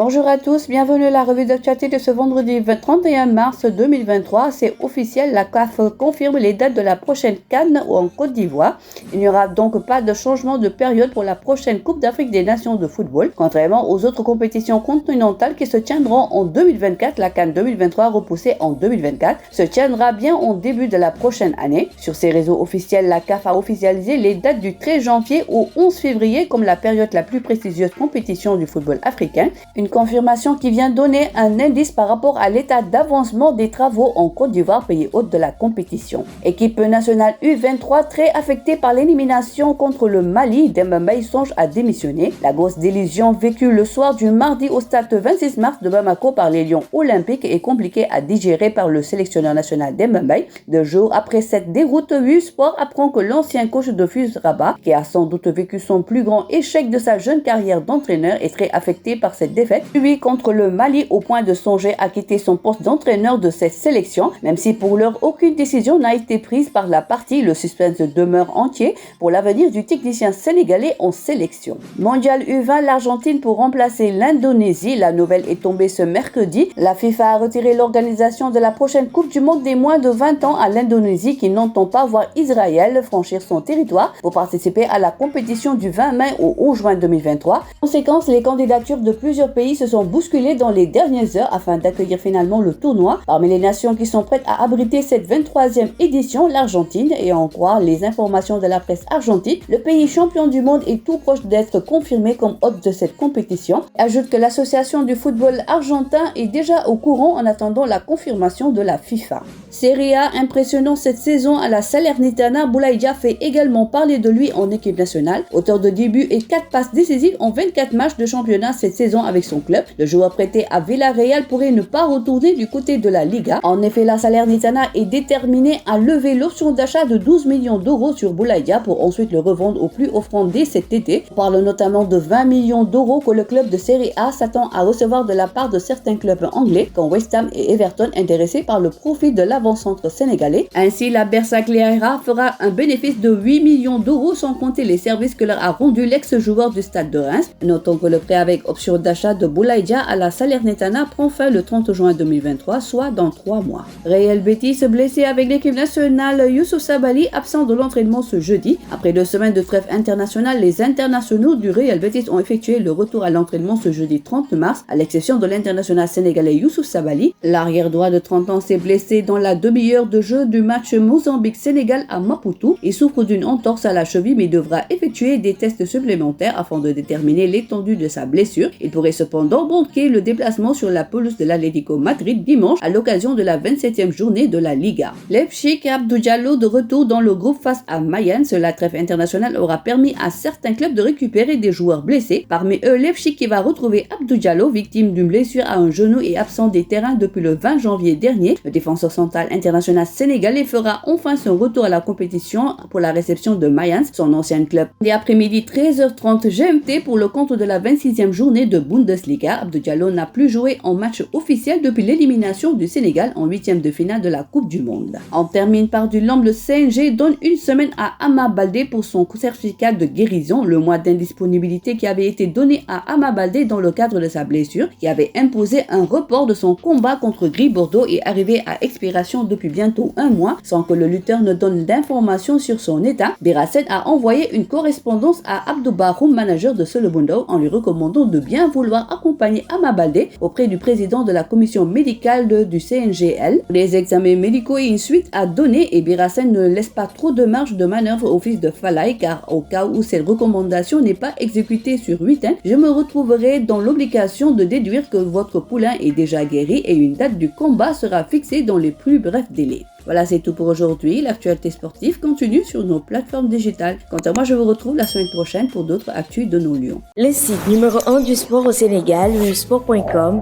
Bonjour à tous, bienvenue à la revue d'actualité de ce vendredi 31 mars 2023. C'est officiel, la CAF confirme les dates de la prochaine CAN en Côte d'Ivoire. Il n'y aura donc pas de changement de période pour la prochaine Coupe d'Afrique des Nations de football. Contrairement aux autres compétitions continentales qui se tiendront en 2024, la CAN 2023 repoussée en 2024 se tiendra bien au début de la prochaine année. Sur ses réseaux officiels, la CAF a officialisé les dates du 13 janvier au 11 février comme la période la plus prestigieuse compétition du football africain. Une confirmation qui vient donner un indice par rapport à l'état d'avancement des travaux en Côte d'Ivoire, pays hôte de la compétition. Équipe nationale U23 très affectée par l'élimination contre le Mali, Demba Mbaye songe à démissionner. La grosse délusion vécue le soir du mardi au stade 26 mars de Bamako par les Lions olympiques est compliquée à digérer par le sélectionneur national Demba Mbaye. 2 jours après cette déroute, U-Sport apprend que l'ancien coach de FUS Rabat, qui a sans doute vécu son plus grand échec de sa jeune carrière d'entraîneur, est très affecté par cette défaite, lui contre le Mali, au point de songer à quitter son poste d'entraîneur de cette sélection. Même si pour l'heure aucune décision n'a été prise par la partie, le suspense demeure entier pour l'avenir du technicien sénégalais en sélection. Mondial U20, l'Argentine pour remplacer l'Indonésie. La nouvelle est tombée ce mercredi. La FIFA a retiré l'organisation de la prochaine Coupe du Monde des moins de 20 ans à l'Indonésie, qui n'entend pas voir Israël franchir son territoire pour participer à la compétition du 20 mai au 11 juin 2023. Conséquence, les candidatures de plusieurs pays se sont bousculés dans les dernières heures afin d'accueillir finalement le tournoi. Parmi les nations qui sont prêtes à abriter cette 23e édition, l'Argentine, et à en croire les informations de la presse argentine, le pays champion du monde est tout proche d'être confirmé comme hôte de cette compétition. Ajoute que l'association du football argentin est déjà au courant en attendant la confirmation de la FIFA. Serie A impressionnant cette saison à la Salernitana, Boulaye Dia fait également parler de lui en équipe nationale. Auteur de débuts et 4 passes décisives en 24 matchs de championnat cette saison avec son club. Le joueur prêté à Villarreal pourrait ne pas retourner du côté de la Liga. En effet, la Salernitana est déterminée à lever l'option d'achat de 12 millions d'euros sur Boulaye Dia pour ensuite le revendre au plus offrant dès cet été. On parle notamment de 20 millions d'euros que le club de Serie A s'attend à recevoir de la part de certains clubs anglais, comme West Ham et Everton, intéressés par le profit de l'avant-centre sénégalais. Ainsi, la Bersagliera fera un bénéfice de 8 millions d'euros sans compter les services que leur a rendu l'ex-joueur du Stade de Reims. Notons que le prêt avec option d'achat de Boulaye Dia à la Salernitana prend fin le 30 juin 2023, soit dans 3 mois. Real Betis blessé avec l'équipe nationale, Youssouf Sabaly absent de l'entraînement ce jeudi. Après 2 semaines de trêve internationale, les internationaux du Real Betis ont effectué le retour à l'entraînement ce jeudi 30 mars, à l'exception de l'international sénégalais Youssouf Sabaly. L'arrière droit de 30 ans s'est blessé dans la demi-heure de jeu du match Mozambique-Sénégal à Maputo. Il souffre d'une entorse à la cheville mais devra effectuer des tests supplémentaires afin de déterminer l'étendue de sa blessure. Il pourrait cependant banquer le déplacement sur la pelouse de l'Atlético Madrid dimanche à l'occasion de la 27e journée de la Liga. Leipzig et Abdou Diallo de retour dans le groupe face à Mayence. La trêve internationale aura permis à certains clubs de récupérer des joueurs blessés. Parmi eux, Leipzig qui va retrouver Abdou Diallo, victime d'une blessure à un genou et absent des terrains depuis le 20 janvier dernier. Le défenseur central international sénégalais fera enfin son retour à la compétition pour la réception de Mayence, son ancien club. Et après-midi 13h30 GMT pour le compte de la 26e journée de Bundesliga. Abdou Diallo n'a plus joué en match officiel depuis l'élimination du Sénégal en 8e de finale de la Coupe du Monde. On termine par du lamb. Le CNG donne une semaine à Ama Baldé pour son certificat de guérison. Le mois d'indisponibilité qui avait été donné à Ama Baldé dans le cadre de sa blessure, qui avait imposé un report de son combat contre Gris Bordeaux, est arrivé à expiration depuis bientôt 1 mois sans que le lutteur ne donne d'informations sur son état. Béracène a envoyé une correspondance à Abdou Baroum, manager de Solobondo, en lui recommandant de bien vouloir accompagner Ama Baldé auprès du président de la commission médicale du CNGL. Les examens médicaux et une suite à donner, et Béracène ne laisse pas trop de marge de manœuvre au fils de Falaye, car au cas où cette recommandation n'est pas exécutée sur 8 ans, je me retrouverai dans l'obligation de déduire que votre poulain est déjà guéri et une date du combat sera fixée dans les plus brefs délais. Voilà, c'est tout pour aujourd'hui. L'actualité sportive continue sur nos plateformes digitales. Quant à moi, je vous retrouve la semaine prochaine pour d'autres actus de nos lions. Le site numéro 1 du sport au Sénégal, sport.com,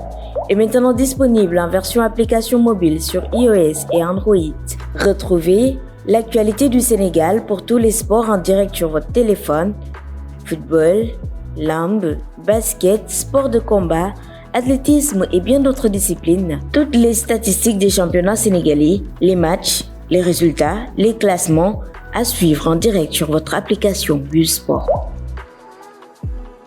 est maintenant disponible en version application mobile sur iOS et Android. Retrouvez l'actualité du Sénégal pour tous les sports en direct sur votre téléphone. Football, lamb, basket, sport de combat, athlétisme et bien d'autres disciplines. Toutes les statistiques des championnats sénégalais, les matchs, les résultats, les classements à suivre en direct sur votre application Busport.